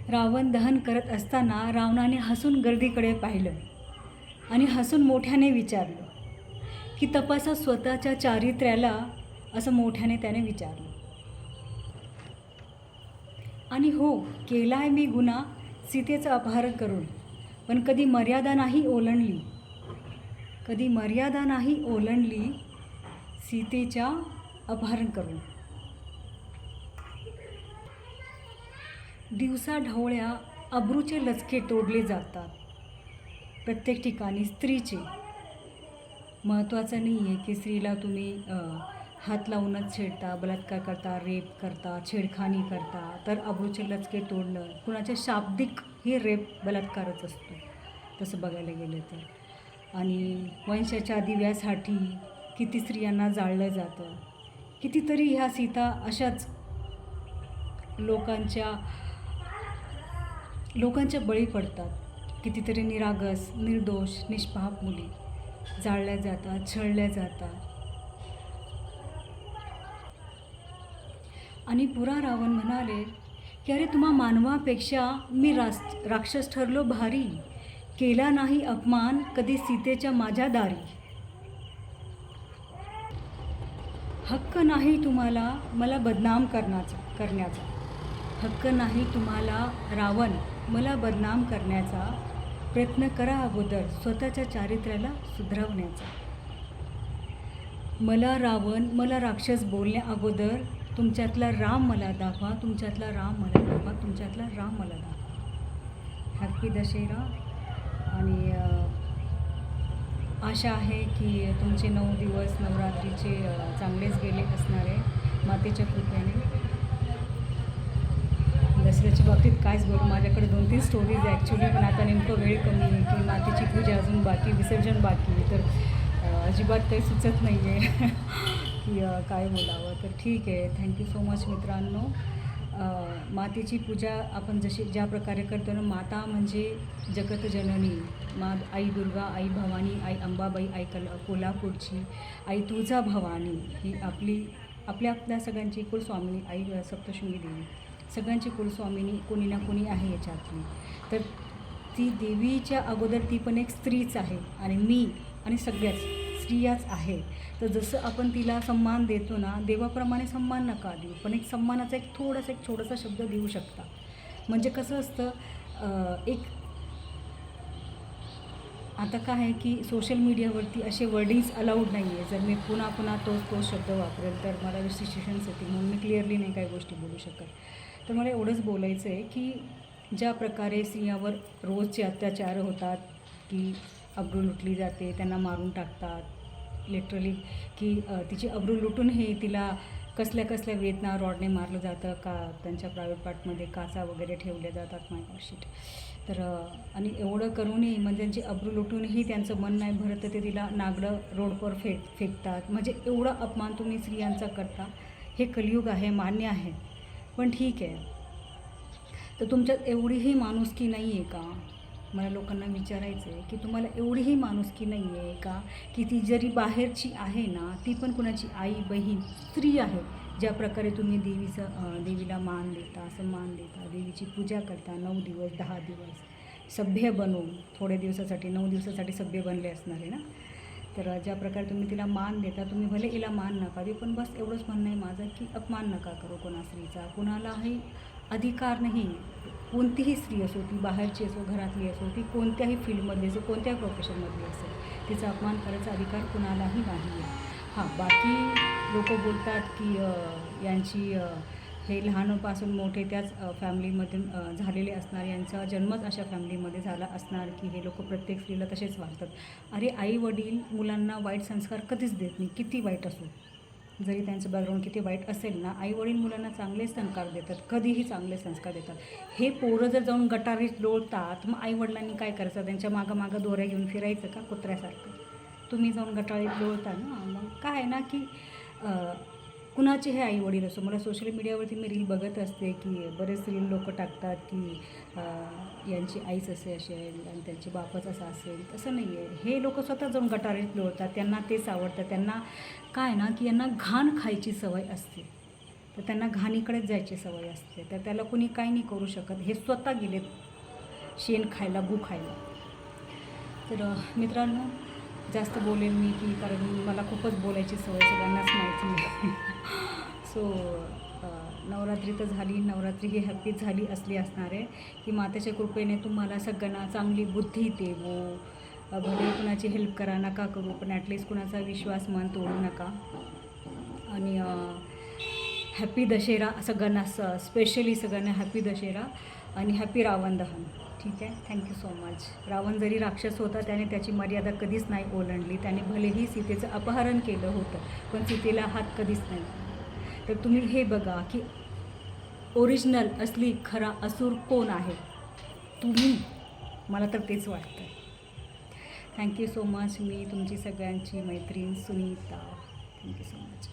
रावण दहन करत असताना रावणाने हसून गर्दीकडे पाहिलं आणि हसून मोठ्याने विचारलं की तपासा स्वतःच्या चारित्र्याला, असं मोठ्याने त्याने विचारलं. आणि हो, केला आहे मी गुन्हा सीतेचं अपहरण करून, पण कधी मर्यादा नाही ओलांडली, कधी मर्यादा नाही ओलांडली सीतेच्या अपहरण करून. दिवसा ढवळ्या अब्रूचे लचके तोडले जातात प्रत्येक ठिकाणी स्त्रीचे. महत्त्वाचं नाही आहे की स्त्रीला तुम्ही हात लावूनच छेडता, बलात्कार करता, रेप करता, छेडखानी करता, तर अब्रूचे लचके तोडणं कुणाच्या शाब्दिक हे रेप बलात्कारच असतो तसं बघायला गेलं तर. आणि वंशाच्या दिव्यासाठी किती स्त्रियांना जाळलं जातं. कितीतरी ह्या सीता अशाच लोकांच्या बळी पडतात. कितीतरी निरागस, निर्दोष, निष्पाप मुली जाळल्या जातात, छळल्या जातात. आणि पुरा रावण म्हणाले की अरे तुम्हा मानवापेक्षा मी राक्षस ठरलो भारी, केला नाही अपमान कधी सीतेच्या माझ्या दारी. हक्क नाही तुम्हाला मला बदनाम करण्याचा, हक्क नाही तुम्हाला रावण मला बदनाम करण्याचा. प्रयत्न करा अगोदर स्वतःच्या चारित्र्याला सुधारवण्याचा. मला रावण, मला राक्षस बोलण्या अगोदर तुमच्यातला राम मला दाखवा, तुमच्यातला राम मला दाखवा, तुमच्यातला राम मला दाखवा. हॅपी दशेरा. आणि आशा आहे की तुमचे 9 दिवस नवरात्रीचे चांगलेच गेले असणार आहे मातेच्या कृपेने. दसऱ्याच्या बाबतीत कायच बोलू, माझ्याकडे 2-3 स्टोरीज ॲक्च्युली, पण आता नेमकं वेळ कमी आहे की मातेची पूजा अजून बाकी, विसर्जन बाकी, तर अजिबात काही सुचत नाही आहे की काय बोलावं. तर ठीक आहे, थँक्यू सो मच मित्रांनो. मातेची पूजा आपण ज्या प्रकारे करतो ना, माता म्हणजे जगत जननी, आई दुर्गा, आई भवानी, आई अंबाबाई, आई कोल्हापूरची, आई तुळजा भवानी, ही आपल्या सगळ्यांची कुलस्वामिनी, आई सप्तशृंगी देवी, सगळ्यांची कुलस्वामिनी कोणी ना कोणी आहे याच्यातली. तर ती देवीच्या अगोदर ती पण एक स्त्रीच आहे, आणि मी आणि सगळ्याच स्त्रियाच आहे. तर जसं आपण तिला सन्मान देतो ना, देवाप्रमाणे सन्मान नका देऊ, पण एक सन्मानाचा एक छोटासा शब्द देऊ शकता. म्हणजे कसं असतं, आता काय आहे की सोशल मीडियावरती असे वर्डिंग्स अलाउड नाही आहे. जर मी पुन्हा तोच शब्द वापरेल तर मला रिस्ट्रिक्शन्स येतील, म्हणून मी क्लिअरली नाही काही गोष्टी बोलू शकत. तर मला एवढंच बोलायचं आहे की ज्या प्रकारे स्त्रियांवर रोजचे अत्याचार होतात, की अब्रू लुटली जाते, त्यांना मारून टाकतात लिटरली, की तिची अब्रू लुटून हे तिला कसल्या वेदना, रॉडने मारलं जातं, का त्यांच्या प्रायव्हेट पार्टमध्ये काचा वगैरे ठेवल्या जातात. माय गॉड. तर आणि एवढं करूनही म्हणजे त्यांची अब्रू लुटूनही त्यांचं मन नाही भरत, तर ते तिला नागडं रोडवर फेकतात. म्हणजे एवढा अपमान तुम्ही स्त्रियांचा करता. हे कलियुग आहे, मान्य आहे, पण ठीक आहे. तर तुमच्यात एवढीही माणुसकी नाही आहे का? मला लोकांना विचारायचं आहे की तुम्हाला एवढीही माणुसकी नाही आहे का, की ती जरी बाहेरची आहे ना, ती पण कुणाची आई, बहीण, स्त्री आहे. ज्या प्रकारे तुम्ही देवीला मान देता, सन्मान देता, देवीची पूजा करता 9 दिवस 10 दिवस सभ्य बनवून, थोड्या दिवसासाठी 9 दिवसासाठी सभ्य बनले असणार आहे ना. तर ज्या प्रकारे तुम्ही तिला मान देता, तुम्ही भले हिला मान नका देऊ, पण बस एवढंच म्हणणं आहे माझं की अपमान नका करू कोणा स्त्रीचा. कुणालाही अधिकार नाही, कोणतीही स्त्री असो, ती बाहेरची असो, घरातली असो, ती कोणत्याही फील्डमधली असो, कोणत्याही प्रोफेशनमधली असेल, तिचा अपमान करायचा अधिकार कुणालाही नाही आहे. हां, बाकी लोक बोलतात की यांची हे लहानपासून मोठे त्याच फॅमिलीमधून झालेले असणार, यांचा जन्मच अशा फॅमिलीमध्ये झाला असणार की हे लोक प्रत्येक स्त्रीला तसेच वागतात. अरे, आई वडील मुलांना वाईट संस्कार कधीच देत नाही, किती वाईट असो, जरी त्यांचं बॅकग्राऊंड किती वाईट असेल ना, आईवडील मुलांना चांगले संस्कार देतात, कधीही चांगले संस्कार देतात. हे पोरं जर जाऊन गटारीत लोळतात, मग आईवडिलांनी काय करायचं? त्यांच्या मागं दोऱ्या घेऊन फिरायचं का कुत्र्यासारखं? तुम्ही जाऊन गटारीत लोळता ना, मग काय आहे ना की कुणाचे हे आईवडील असो. मला सोशल मीडियावरती मी रील बघत असते की बरेच रील लोक टाकतात की यांची आईच अशी आहे आणि त्यांचे बापच असा असेल. तसं नाही आहे. हे लोक स्वतः जाऊन गटारीत लोळतात, त्यांना तेच आवडतं. त्यांना काय ना की यांना घाण खायची सवय असते. तर त्यांना घाणीकडेच जायची सवय असते, तर त्याला कोणी काही नाही करू शकत. हे स्वतः गेलेत शेण खायला, गू खायला. तर मित्रांनो, जास्त बोलेल मी की कारण मला खूपच बोलायची सवय सगळ्यांनाच माहिती आहे. सो नवरात्री तर झाली, नवरात्री ही हॅपीच झाली असली असणार आहे की मातेच्या कृपेने तुम्हाला सगळ्यांना चांगली बुद्धी देवो. भले कुणाची हेल्प करा, नका करू, पण ॲटलिस्ट कुणाचा विश्वास मन तोडू नका. आणि हॅपी दशेरा सगळ्यांना, स्पेशली सगळ्यांना हॅपी दशेरा आणि हॅपी रावण दहन. ठीक आहे, थँक्यू सो मच. रावण जरी राक्षस होता, त्याने त्याची मर्यादा कधीच नाही ओलांडली. त्याने भलेही सीतेचं अपहरण केलं होतं, पण सीतेला हात कधीच नाही. तर तुम्ही हे बघा की ओरिजिनल असली खरा असुर कोण आहे? तुम्ही. मला तर तेच वाटतं. Thank you so much. मी तुमची सगळ्यांची मैत्रीण सुनीता. Thank you so much.